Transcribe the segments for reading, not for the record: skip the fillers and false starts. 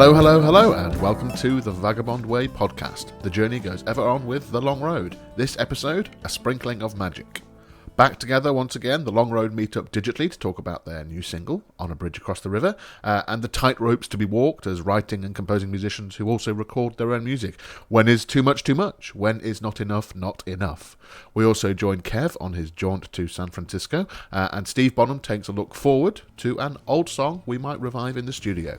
Hello, hello, hello, and welcome to the Vagabond Way podcast. The journey goes ever on with The Long Road. This episode, a sprinkling of magic. Back together once again, The Long Road meet up digitally to talk about their new single, On a Bridge Across the River, and the tightropes to be walked as writing and composing musicians who also record their own music. When is too much too much? When is not enough not enough? We also join Kev on his jaunt to San Francisco, and Steve Bonham takes a look forward to an old song we might revive in the studio.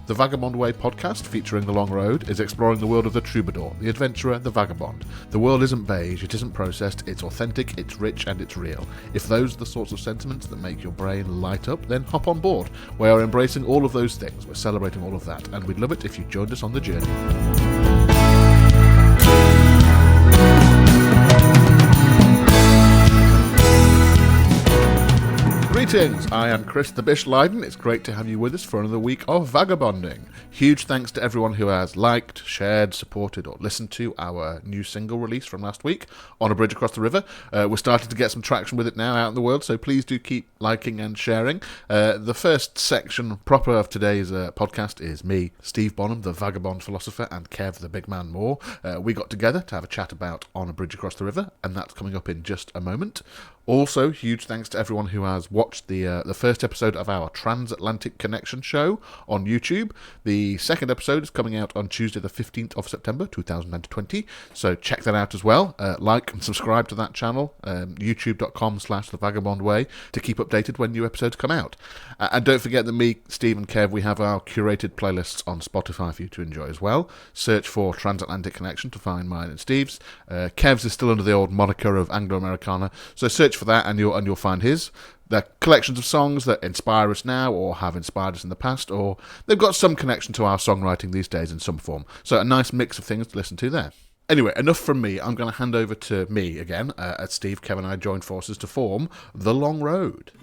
The Vagabond Way podcast, featuring The Long Road, is exploring the world of the troubadour, the adventurer, the vagabond. The world isn't beige, it isn't processed, it's authentic, it's rich, and it's real. If those are the sorts of sentiments that make your brain light up, then hop on board. We are embracing all of those things, we're celebrating all of that, and we'd love it if you joined us on the journey. Greetings, I am Chris the Bish Leiden. It's great to have you with us for another week of vagabonding. Huge thanks to everyone who has liked, shared, supported or listened to our new single release from last week, On a Bridge Across the River. We're starting to get some traction with it now out in the world, so please do keep liking and sharing. The first section proper of today's podcast is me, Steve Bonham, the vagabond philosopher, and Kev, the big man Moore. We got together to have a chat about On a Bridge Across the River, and that's coming up in just a moment. Also, huge thanks to everyone who has watched the first episode of our Transatlantic Connection show on YouTube. The second episode is coming out on Tuesday the 15th of September 2020, so check that out as well. Like and subscribe to that channel, youtube.com/thevagabondway, to keep updated when new episodes come out. And don't forget that me, Steve and Kev, we have our curated playlists on Spotify for you to enjoy as well. Search for Transatlantic Connection to find mine and Steve's. Kev's is still under the old moniker of Anglo-Americana, so search for that and you'll find his. They're collections of songs that inspire us now or have inspired us in the past, or they've got some connection to our songwriting these days in some form. So a nice mix of things to listen to there. Anyway, enough from me. I'm going to hand over to me again, as Steve, Kevin and I joined forces to form The Long Road.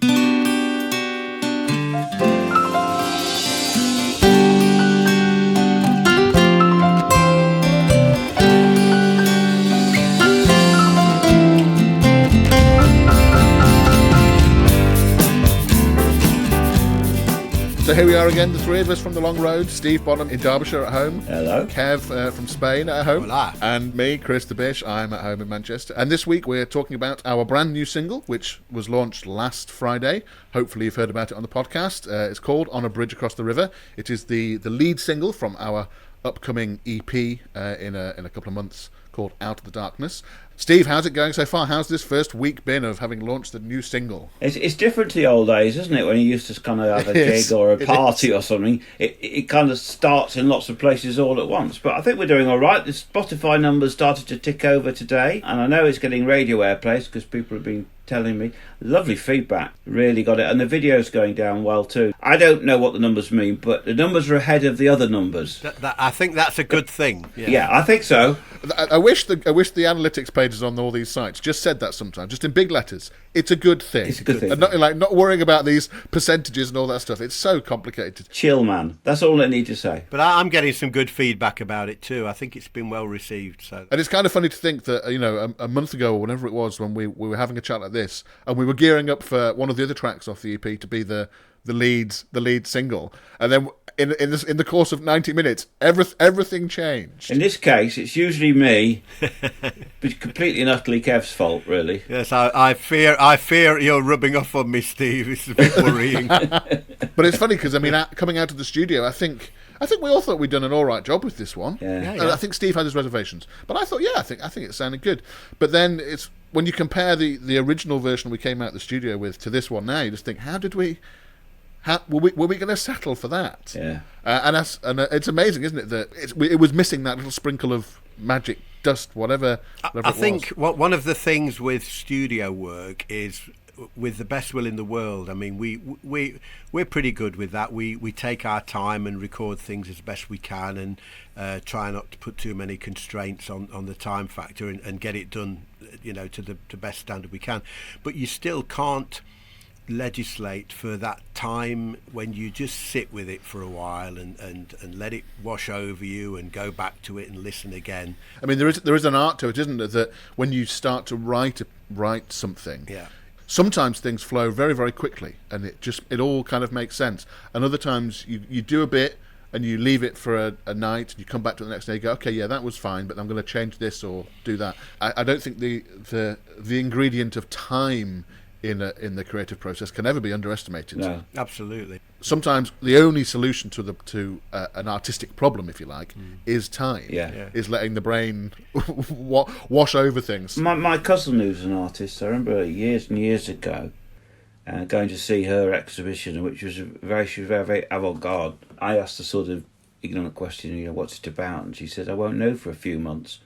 So here we are again, the three of us from The Long Road. Steve Bonham in Derbyshire at home. Hello. Kev from Spain at home. Hola. And me, Chris the Bish, I'm at home in Manchester. And this week we're talking about our brand new single, which was launched last Friday. Hopefully you've heard about it on the podcast. It's called On a Bridge Across the River. It is the lead single from our upcoming EP in a couple of months, called Out of the Darkness. Steve, how's it going so far? How's this first week been of having launched the new single? It's different to the old days, isn't it? When you used to kind of have a gig or a party or something. It kind of starts in lots of places all at once. But I think we're doing all right. The Spotify numbers started to tick over today. And I know it's getting radio airplays because people have been telling me. Lovely feedback. Really got it. And the video's going down well too. I don't know what the numbers mean, but the numbers are ahead of the other numbers. I think that's a good thing. Yeah, I think so. I wish the analytics pages on all these sites just said that sometimes, just in big letters. It's a good thing. It's a good thing. And not worrying about these percentages and all that stuff. It's so complicated. Chill, man. That's all I need to say. But I'm getting some good feedback about it too. I think it's been well received. So, and it's kind of funny to think that, a month ago or whenever it was when we were having a chat like this, and we were gearing up for one of the other tracks off the EP to be the lead single, and then in the course of 90 minutes, everything changed. In this case, it's usually me, but completely and utterly Kev's fault, really. Yes, I fear you're rubbing off on me, Steve. It's a bit worrying. But it's funny because coming out of the studio, I think we all thought we'd done an all right job with this one. Yeah. And I think Steve had his reservations, but I thought, I think it sounded good. But then it's when you compare the original version we came out of the studio with to this one now, you just think, were we going to settle for that? Yeah. And it's amazing, isn't it, that it was missing that little sprinkle of magic dust, whatever I think one of the things with studio work is, with the best will in the world, I mean, we're pretty good with that. We take our time and record things as best we can, and try not to put too many constraints on the time factor, and get it done, to the best standard we can. But you still can't legislate for that time when you just sit with it for a while and let it wash over you and go back to it and listen again. I mean, there is an art to it, isn't there, that when you start to write something, sometimes things flow very, very quickly and it all kind of makes sense, and other times you do a bit and you leave it for a night, and you come back to it the next day, you go, okay, yeah, that was fine, but I'm going to change this or do that. I don't think the ingredient of time in the creative process can ever be underestimated. No, absolutely. Sometimes the only solution to an artistic problem, if you like, is time. Yeah. Is letting the brain wash over things. My cousin, who's an artist, I remember years and years ago going to see her exhibition, which was she was very, very avant-garde. I asked a sort of ignorant question, what's it about? And she said, I won't know for a few months.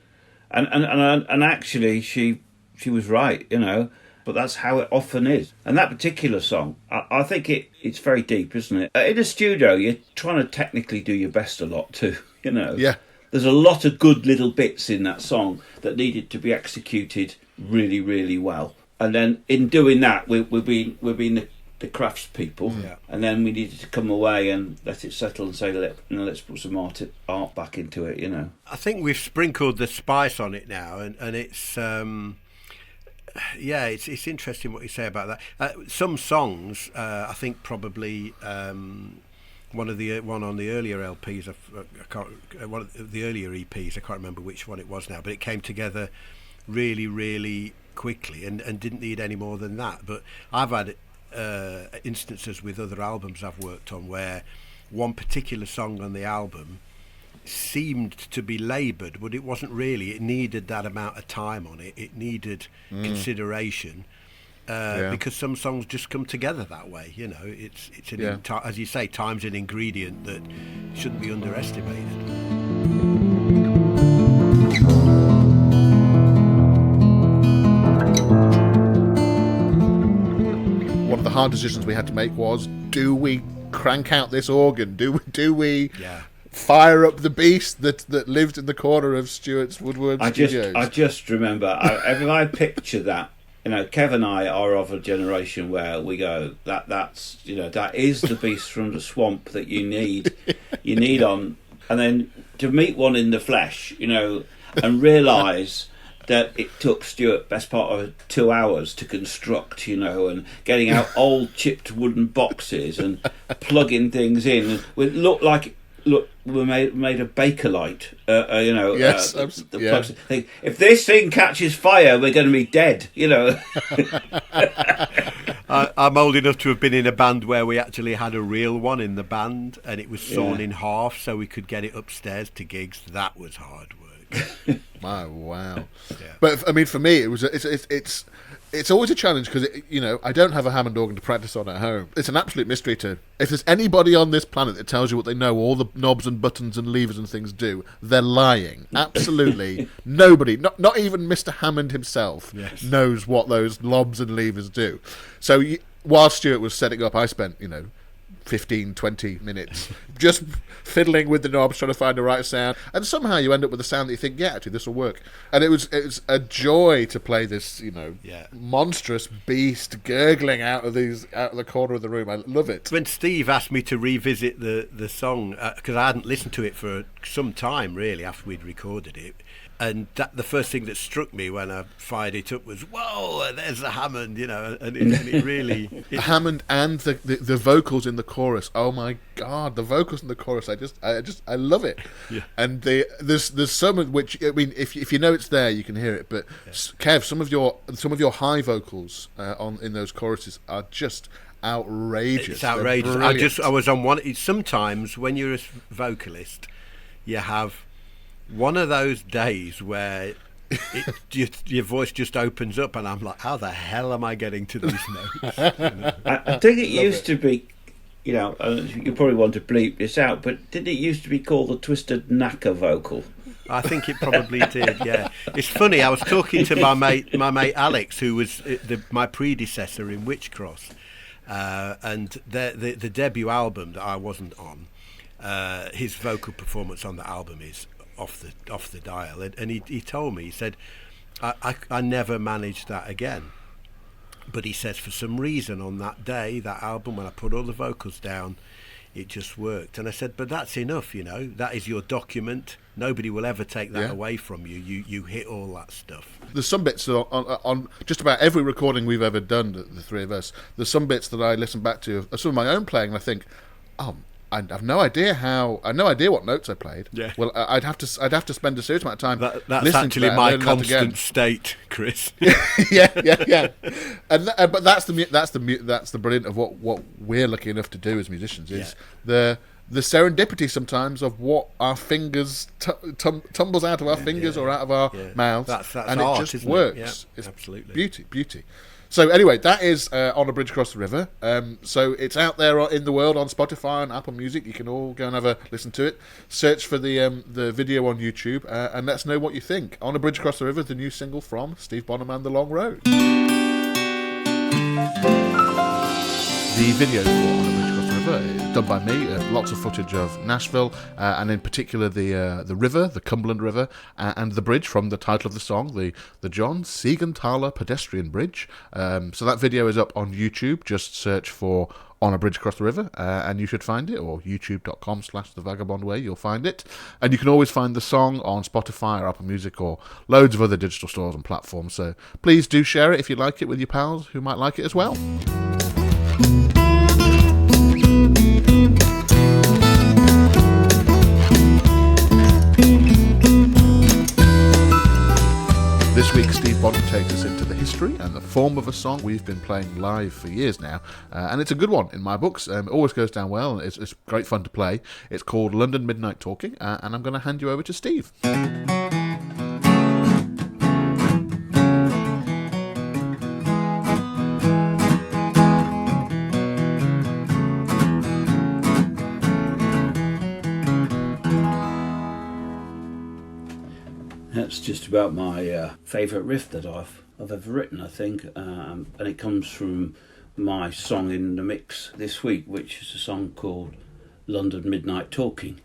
And actually, she was right, But that's how it often is. And that particular song, I think it's very deep, isn't it? In a studio, you're trying to technically do your best a lot too, Yeah. There's a lot of good little bits in that song that needed to be executed really, really well. And then in doing that, we've been the craftspeople. Yeah. And then we needed to come away and let it settle and say, let's put some art back into it, I think we've sprinkled the spice on it now, and it's... it's interesting what you say about that. Some songs, I think probably one on the earlier LPs, one of the earlier EPs. I can't remember which one it was now, but it came together really, really quickly and didn't need any more than that. But I've had instances with other albums I've worked on where one particular song on the album seemed to be laboured, but it wasn't really. It needed that amount of time on it. It needed consideration because some songs just come together that way. It's as you say, time's an ingredient that shouldn't be underestimated. One of the hard decisions we had to make was: do we crank out this organ? Do we? Yeah. Fire up the beast that lived in the corner of Stuart's Woodward Studios. I just remember, I picture that, Kev and I are of a generation where we go, that is the beast from the swamp that you need on, and then to meet one in the flesh, and realise that it took Stuart best part of 2 hours to construct, and getting out old chipped wooden boxes and plugging things in. It looked like we made a Bakelite, Yes, if this thing catches fire, we're going to be dead, I'm old enough to have been in a band where we actually had a real one in the band, and it was sawn in half so we could get it upstairs to gigs. That was hard work. Wow. Yeah. But I mean, for me, it's always a challenge because I don't have a Hammond organ to practice on at home. It's an absolute mystery if there's anybody on this planet that tells you what they know all the knobs and buttons and levers and things do, they're lying. Absolutely nobody, not even Mr. Hammond himself, knows what those knobs and levers do. So while Stuart was setting up, I spent 15-20 minutes just fiddling with the knobs, trying to find the right sound, and somehow you end up with a sound that you think, actually this will work. And it was a joy to play this monstrous beast gurgling out of the corner of the room. I love it. When Steve asked me to revisit the song, because I hadn't listened to it for some time really after we'd recorded it, and the first thing that struck me when I fired it up was, whoa, there's the Hammond, and it really... The Hammond and the vocals in the chorus. Oh my God, the vocals in the chorus! I love it. Yeah. And there's some of which, I mean, if you know it's there, you can hear it. But Kev, some of your high vocals in those choruses are just outrageous. It's outrageous. I was on one. Sometimes when you're a vocalist, you have one of those days where your voice just opens up, and I'm like, how the hell am I getting to these notes? I think it used to be, you probably want to bleep this out, but didn't it used to be called the twisted knacker vocal? I think it probably did, yeah. It's funny, I was talking to my mate Alex, who was my predecessor in Witchcross, and the debut album that I wasn't on, his vocal performance on the album is off the dial, and he told me, he said, I never managed that again, but he says for some reason on that day, that album, when I put all the vocals down, it just worked. And I said, but that's enough, that is your document, nobody will ever take that away from you. You hit all that stuff. There's some bits on just about every recording we've ever done, the three of us, there's some bits that I listen back to, some of my own playing, and I think, oh, have no idea what notes I played. Yeah. Well, I'd have to spend a serious amount of time. That's listening actually to that my and learning that again. constant state, Chris. yeah. But that's the brilliant of what we're lucky enough to do as musicians is the serendipity sometimes of what our fingers tumbles out of our fingers or out of our mouths, that's and art, it just isn't works. It? Yeah, it's absolutely beauty. So anyway, that is On a Bridge Across the River. So it's out there in the world on Spotify and Apple Music. You can all go and have a listen to it. Search for the video on YouTube and let us know what you think. On a Bridge Across the River, the new single from Steve Bonham and The Long Road. The video for On a Bridge Across the River is done by me. Lots of footage of Nashville, and in particular the river, the Cumberland River, and the bridge from the title of the song, the John Siegenthaler Pedestrian Bridge. So that video is up on YouTube. Just search for On a Bridge Across the River, and you should find it, or youtube.com/thevagabondway, you'll find it. And you can always find the song on Spotify or Apple Music or loads of other digital stores and platforms. So please do share it if you like it with your pals who might like it as well. This week, Steve Bonham takes us into the history and the form of a song we've been playing live for years now, and it's a good one in my books. It always goes down well, and it's great fun to play. It's called London Midnight Talking, and I'm going to hand you over to Steve. That's just about my favourite riff that I've ever written, I think, and it comes from my song in the mix this week, which is a song called London Midnight Talking.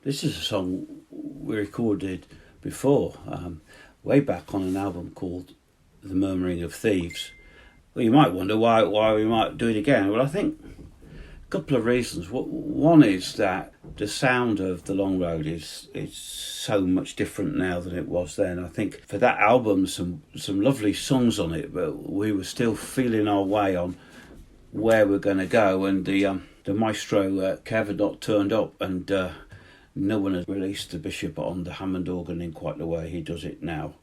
This is a song we recorded before, way back on an album called The Murmuring of Thieves. Well, you might wonder why we might do it again. Well, I think a couple of reasons. One is that the sound of The Long Road is so much different now than it was then. I think for that album, some lovely songs on it, but we were still feeling our way on where we're going to go. And the maestro Kev had not turned up, and no one had released the Bishop on the Hammond organ in quite the way he does it now.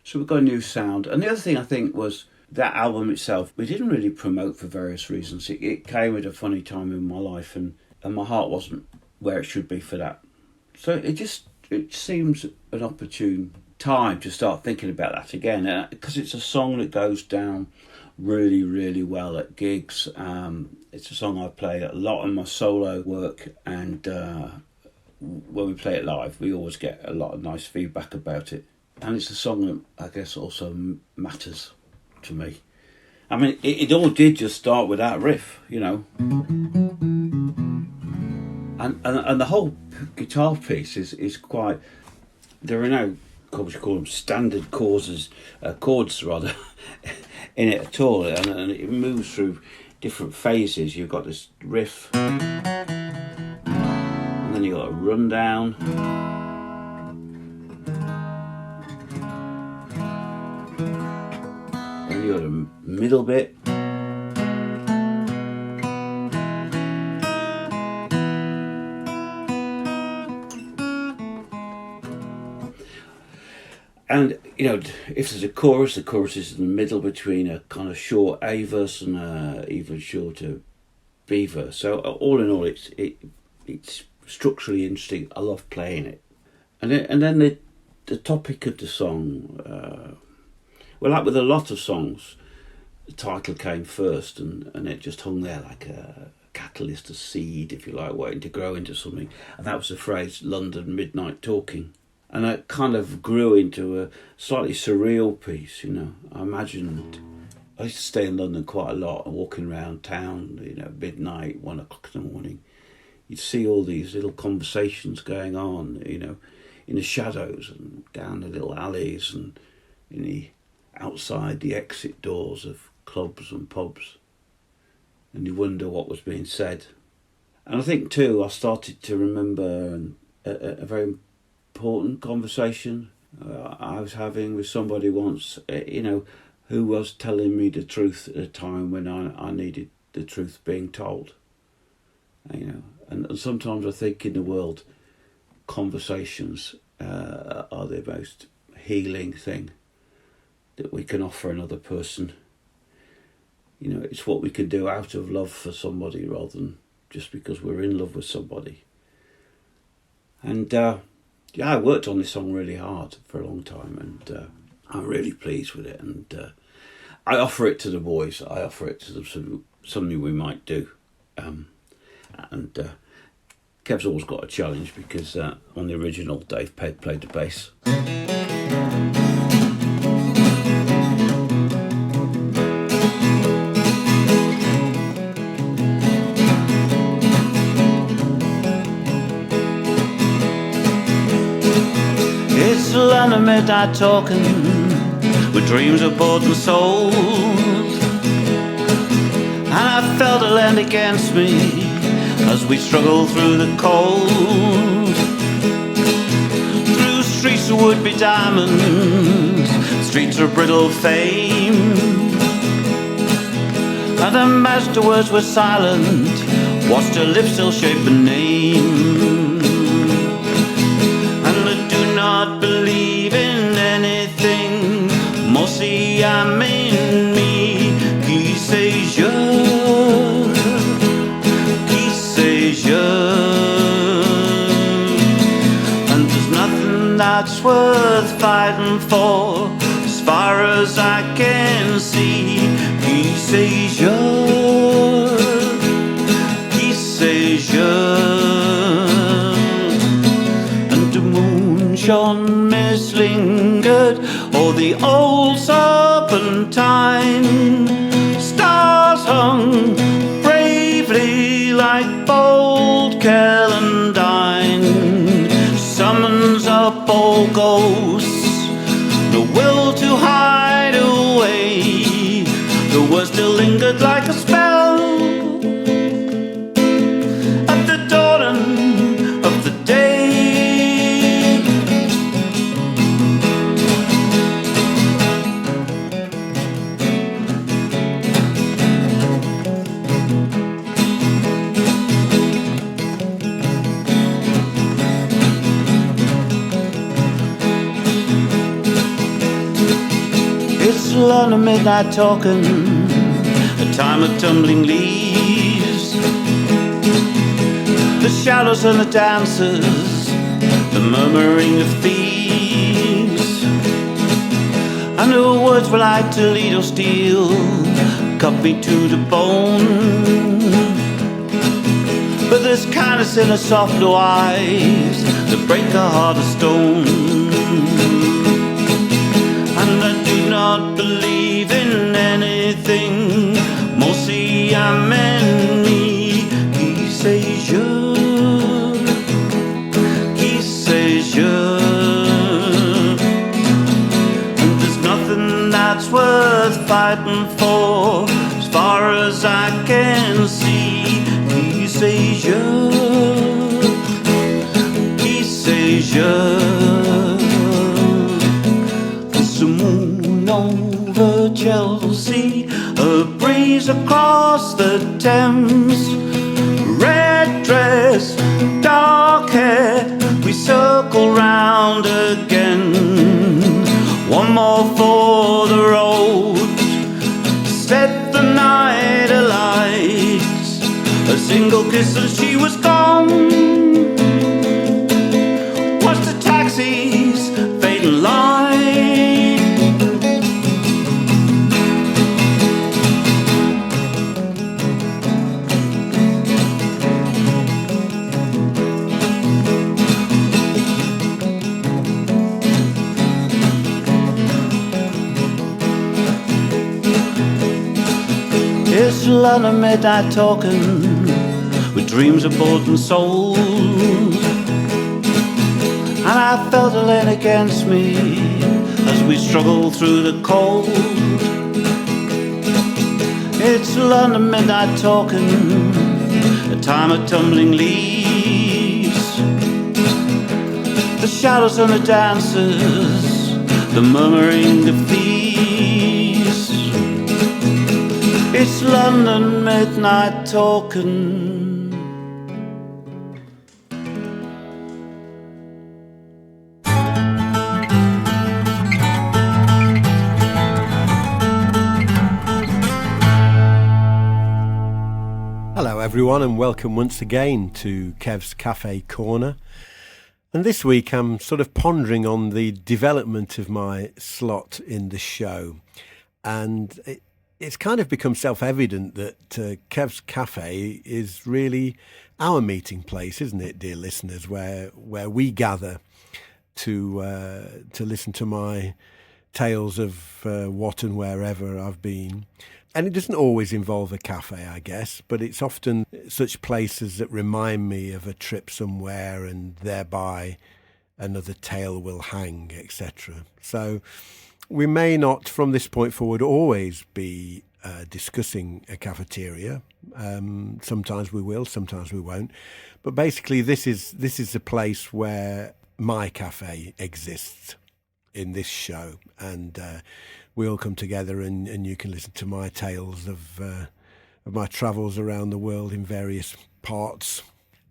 So we've got a new sound. And the other thing I think was that album itself, we didn't really promote for various reasons. It came at a funny time in my life, and my heart wasn't where it should be for that. So it seems an opportune time to start thinking about that again, because it's a song that goes down really, really well at gigs. It's a song I play a lot in my solo work, and when we play it live, we always get a lot of nice feedback about it. And it's a song that I guess also matters to me. I mean, it all did just start with that riff, you know. And the whole guitar piece is quite... There are no, what you call them, standard chords in it at all. And it moves through different phases. You've got this riff, and then you've got a rundown, and you've got a middle bit, and you know, if there's a chorus, the chorus is in the middle between a kind of short A verse and a even shorter B verse. So all in all, it's structurally interesting. I love playing it, and then the topic of the song. Well, like with a lot of songs, the title came first, and it just hung there like a catalyst, a seed, if you like, waiting to grow into something. And that was the phrase London Midnight Talking. And it kind of grew into a slightly surreal piece, you know. I imagined, I used to stay in London quite a lot, and walking around town, you know, midnight, 1 o'clock in the morning. You'd see all these little conversations going on, you know, in the shadows and down the little alleys and in the outside the exit doors of clubs and pubs. And you wonder what was being said. And I think too, I started to remember a very important conversation I was having with somebody once, you know, who was telling me the truth at a time when I needed the truth being told. You know, And sometimes I think in the world, conversations are the most healing thing that we can offer another person. You know, it's what we can do out of love for somebody rather than just because we're in love with somebody. And I worked on this song really hard for a long time, and I'm really pleased with it. And I offer it to the boys. I offer it to them, something we might do. And Kev's always got a challenge because on the original, Dave Pegg played the bass. It's London midnight talking with dreams of bought and sold, and I felt the land against me as we struggle through the cold. Through streets of would-be diamonds, streets of brittle fame, and the master words were silent, watched her lips still shape a name. And I do not believe in anything, mostly I'm in me, qui sais je. And there's nothing that's worth fighting for, as far as I can see. Qui sais je, qui sais je. And the moon shone mislingered o'er the old serpentine, stars hung bravely like bold celandine, summons up all ghosts, the will to hide away, the words still lingered like a spell at the dawning of the day. It's London midnight talking, a time of tumbling leaves, the shadows and the dancers, the murmuring of thieves, and the words were like Toledo steel, cut me to the bone. But there's kindness in her soft blue eyes that break a heart of stone. And I do not believe in anything, mostly I'm enemy. Qui sais je, qui sais je. And there's nothing that's worth fighting for, as far as I can see. Qui sais je, qui sais je. Over Chelsea, a breeze across the Thames, red dress, dark hair, we circle round again. One more for the road, set the night alight. A single kiss and she was gone. Watch the taxis fade in light. It's London midnight talking with dreams of bought and sold, and I felt the land against me as we struggle through the cold. It's London midnight talking, a time of tumbling leaves, the shadows and the dancers, the murmuring of thieves. It's London midnight talking. everyone, and welcome once again to Kev's Cafe Corner. And this week I'm sort of pondering on the development of my slot in the show. And it's kind of become self-evident that Kev's Cafe is really our meeting place, isn't it, dear listeners, where we gather to listen to my tales of what and wherever I've been. And it doesn't always involve a cafe, I guess, but it's often such places that remind me of a trip somewhere, and thereby another tale will hang, etc. So we may not, from this point forward, always be discussing a cafeteria. Sometimes we will, sometimes we won't. But basically, this is a place where my cafe exists in this show, and we all come together, and you can listen to my tales of my travels around the world in various parts.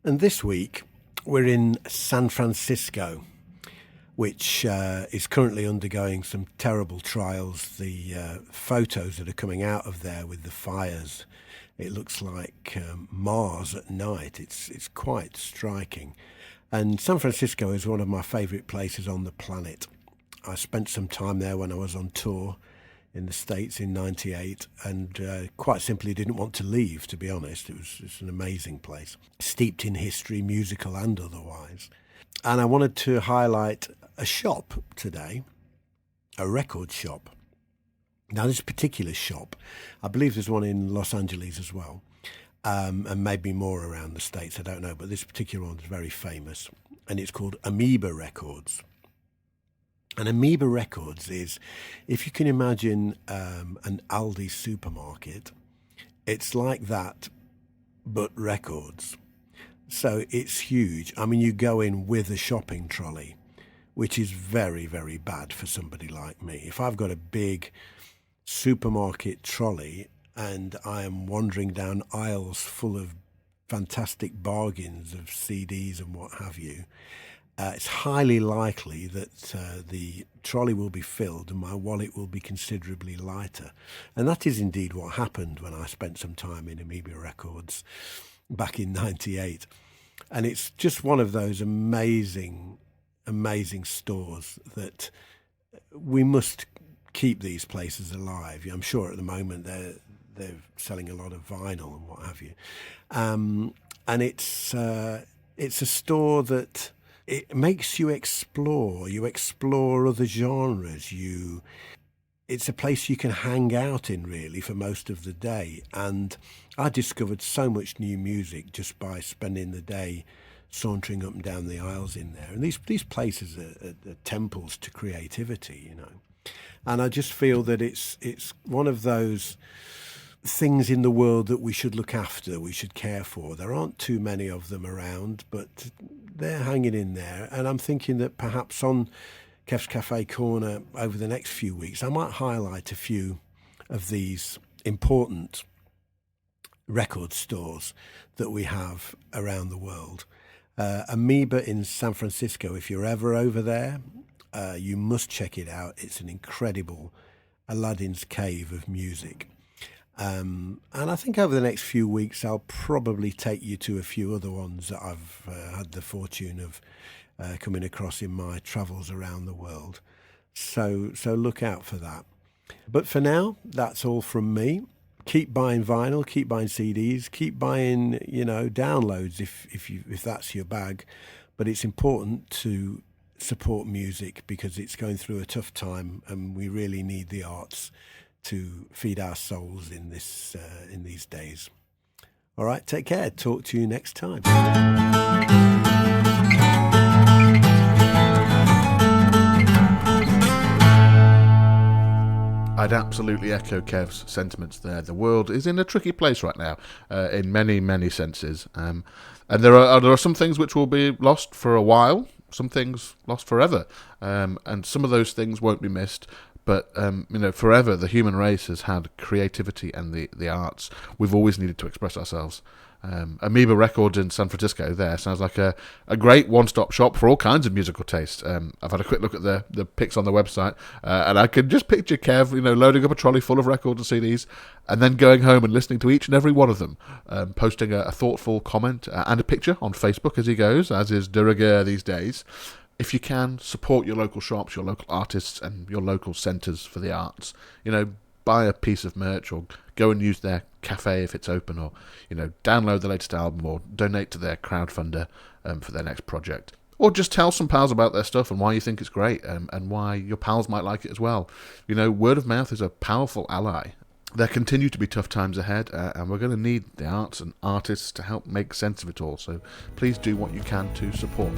And this week we're in San Francisco, which is currently undergoing some terrible trials. The photos that are coming out of there with the fires, it looks like Mars at night. It's quite striking. And San Francisco is one of my favourite places on the planet. I spent some time there when I was on tour in the States in '98, and quite simply didn't want to leave, to be honest. It's an amazing place, steeped in history, musical and otherwise. And I wanted to highlight a shop today, a record shop. Now, this particular shop, I believe there's one in Los Angeles as well, and maybe more around the States, I don't know, but this particular one is very famous, and it's called Amoeba Records. And Amoeba Records is, if you can imagine an Aldi supermarket, it's like that, but records. So it's huge. I mean, you go in with a shopping trolley, which is very, very bad for somebody like me. If I've got a big supermarket trolley and I am wandering down aisles full of fantastic bargains of CDs and what have you, it's highly likely that the trolley will be filled and my wallet will be considerably lighter. And that is indeed what happened when I spent some time in Amoeba Records back in '98. And it's just one of those amazing, amazing stores that we must keep these places alive. I'm sure at the moment they're selling a lot of vinyl and what have you. And it's a store that it makes you explore. You explore other genres. It's a place you can hang out in, really, for most of the day. And I discovered so much new music just by spending the day sauntering up and down the aisles in there. And these places are temples to creativity, you know. And I just feel that it's one of those things in the world that we should look after, we should care for. There aren't too many of them around, but they're hanging in there. And I'm thinking that perhaps on Kev's Cafe Corner over the next few weeks, I might highlight a few of these important record stores that we have around the world. Amoeba in San Francisco, if you're ever over there, you must check it out. It's an incredible Aladdin's cave of music. And I think over the next few weeks I'll probably take you to a few other ones that I've had the fortune of coming across in my travels around the world. So look out for that. But for now, that's all from me. Keep buying vinyl, keep buying CDs, keep buying, downloads if that's your bag. But it's important to support music because it's going through a tough time, and we really need the arts to feed our souls in these days. All right, take care. Talk to you next time. I'd absolutely echo Kev's sentiments there. The world is in a tricky place right now, in many, many senses. And there are some things which will be lost for a while, some things lost forever, and some of those things won't be missed. But, forever the human race has had creativity and the arts. We've always needed to express ourselves. Amoeba Records in San Francisco there sounds like a great one-stop shop for all kinds of musical taste. I've had a quick look at the pics on the website, and I can just picture Kev, loading up a trolley full of records and CDs, and then going home and listening to each and every one of them, posting a thoughtful comment and a picture on Facebook as he goes, as is de rigueur these days. If you can, support your local shops, your local artists, and your local centres for the arts. Buy a piece of merch, or go and use their cafe if it's open, or download the latest album, or donate to their crowdfunder for their next project, or just tell some pals about their stuff and why you think it's great, and why your pals might like it as well. Word of mouth is a powerful ally. There continue to be tough times ahead, and we're going to need the arts and artists to help make sense of it all, so please do what you can to support.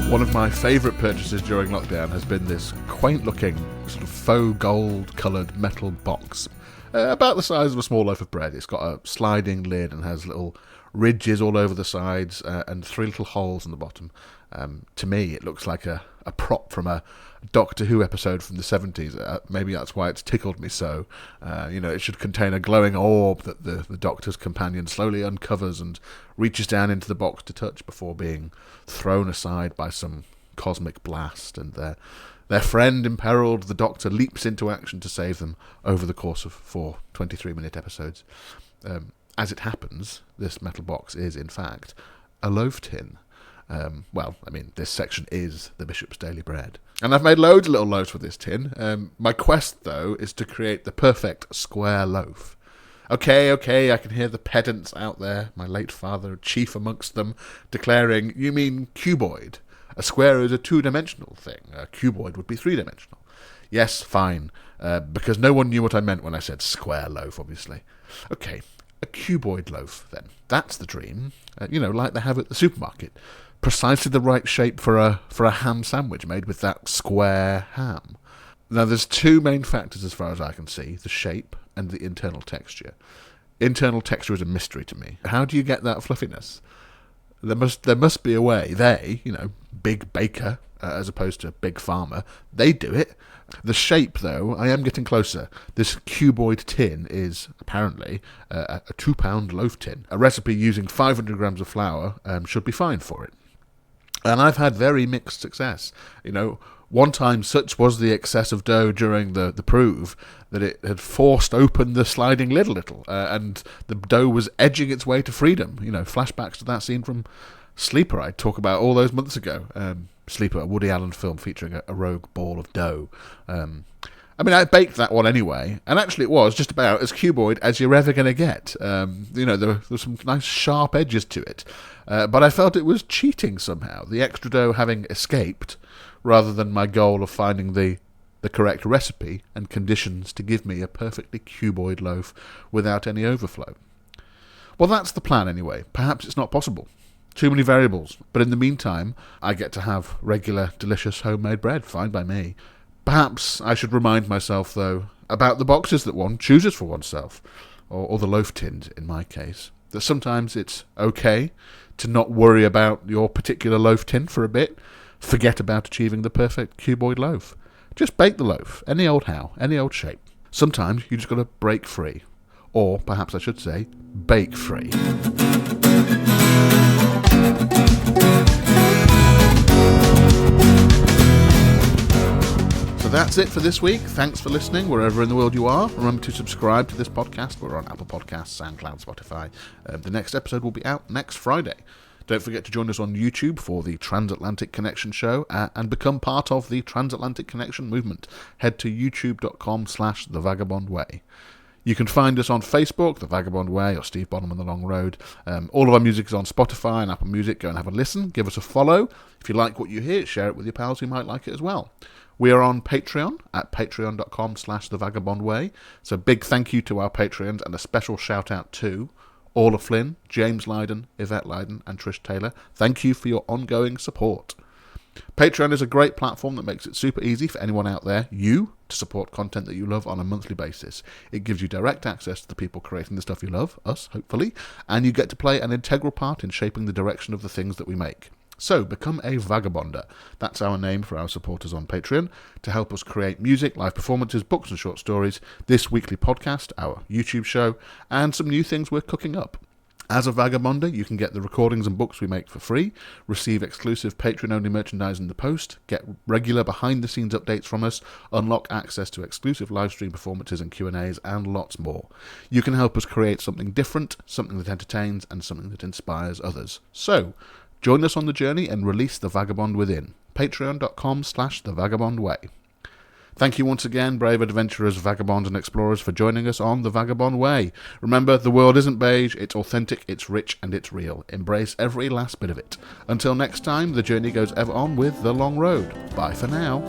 One of my favourite purchases during lockdown has been this quaint-looking, sort of faux gold-coloured metal box, about the size of a small loaf of bread. It's got a sliding lid and has little ridges all over the sides and 3 little holes in the bottom. To me, it looks like a prop from a Doctor Who episode from the 70s. Maybe that's why it's tickled me so. It should contain a glowing orb that the Doctor's companion slowly uncovers and reaches down into the box to touch before being thrown aside by some cosmic blast, and their friend imperiled, the Doctor leaps into action to save them over the course of 4 23-minute episodes. As it happens, this metal box is, in fact, a loaf tin. This section is the Bishop's Daily Bread. And I've made loads of little loaves with this tin. My quest, though, is to create the perfect square loaf. Okay, I can hear the pedants out there, my late father, chief amongst them, declaring, "You mean cuboid? A square is a 2-dimensional thing. A cuboid would be 3-dimensional. Yes, fine, because no one knew what I meant when I said square loaf, obviously. Okay, a cuboid loaf, then. That's the dream. Like they have at the supermarket. Precisely the right shape for a ham sandwich made with that square ham. Now, there's 2 main factors as far as I can see, the shape and the internal texture. Internal texture is a mystery to me. How do you get that fluffiness? There must be a way. They, Big Baker, as opposed to Big Farmer, they do it. The shape, though, I am getting closer. This cuboid tin is apparently a 2-pound loaf tin. A recipe using 500 grams of flour should be fine for it. And I've had very mixed success. One time such was the excess of dough during the prove that it had forced open the sliding lid a little, and the dough was edging its way to freedom. Flashbacks to that scene from Sleeper I talk about all those months ago. Sleeper, a Woody Allen film featuring a rogue ball of dough. I baked that one anyway, and actually it was just about as cuboid as you're ever going to get. There were some nice sharp edges to it, but I felt it was cheating somehow, the extra dough having escaped, rather than my goal of finding the correct recipe and conditions to give me a perfectly cuboid loaf without any overflow. Well, that's the plan anyway. Perhaps it's not possible. Too many variables, but in the meantime, I get to have regular, delicious homemade bread, fine by me. Perhaps I should remind myself, though, about the boxes that one chooses for oneself, or the loaf tins in my case, that sometimes it's okay to not worry about your particular loaf tin for a bit, forget about achieving the perfect cuboid loaf. Just bake the loaf, any old how, any old shape. Sometimes you just got to break free, or perhaps I should say, bake free. So that's it for this week. Thanks for listening wherever in the world you are. Remember to subscribe to this podcast. We're on Apple Podcasts, SoundCloud, Spotify. The next episode will be out next Friday. Don't forget to join us on YouTube for the Transatlantic Connection show and become part of the Transatlantic Connection movement. Head to youtube.com/thevagabondway. You can find us on Facebook, The Vagabond Way, or Steve Bonham and The Long Road. All of our music is on Spotify and Apple Music. Go and have a listen. Give us a follow. If you like what you hear, share it with your pals who might like it as well. We are on Patreon at patreon.com/thevagabondway. So big thank you to our Patreons and a special shout out to Orla Flynn, James Lydon, Yvette Lydon and Trish Taylor. Thank you for your ongoing support. Patreon is a great platform that makes it super easy for anyone out there, you, to support content that you love on a monthly basis. It gives you direct access to the people creating the stuff you love, us, hopefully, and you get to play an integral part in shaping the direction of the things that we make. So, become a Vagabonder. That's our name for our supporters on Patreon, to help us create music, live performances, books and short stories, this weekly podcast, our YouTube show, and some new things we're cooking up. As a Vagabonder, you can get the recordings and books we make for free, receive exclusive Patreon-only merchandise in the post, get regular behind-the-scenes updates from us, unlock access to exclusive live-stream performances and Q&As, and lots more. You can help us create something different, something that entertains, and something that inspires others. So, join us on the journey and release the vagabond within. Patreon.com/thevagabondway. Thank you once again, brave adventurers, vagabonds and explorers, for joining us on The Vagabond Way. Remember, the world isn't beige, it's authentic, it's rich and it's real. Embrace every last bit of it. Until next time, the journey goes ever on with The Long Road. Bye for now.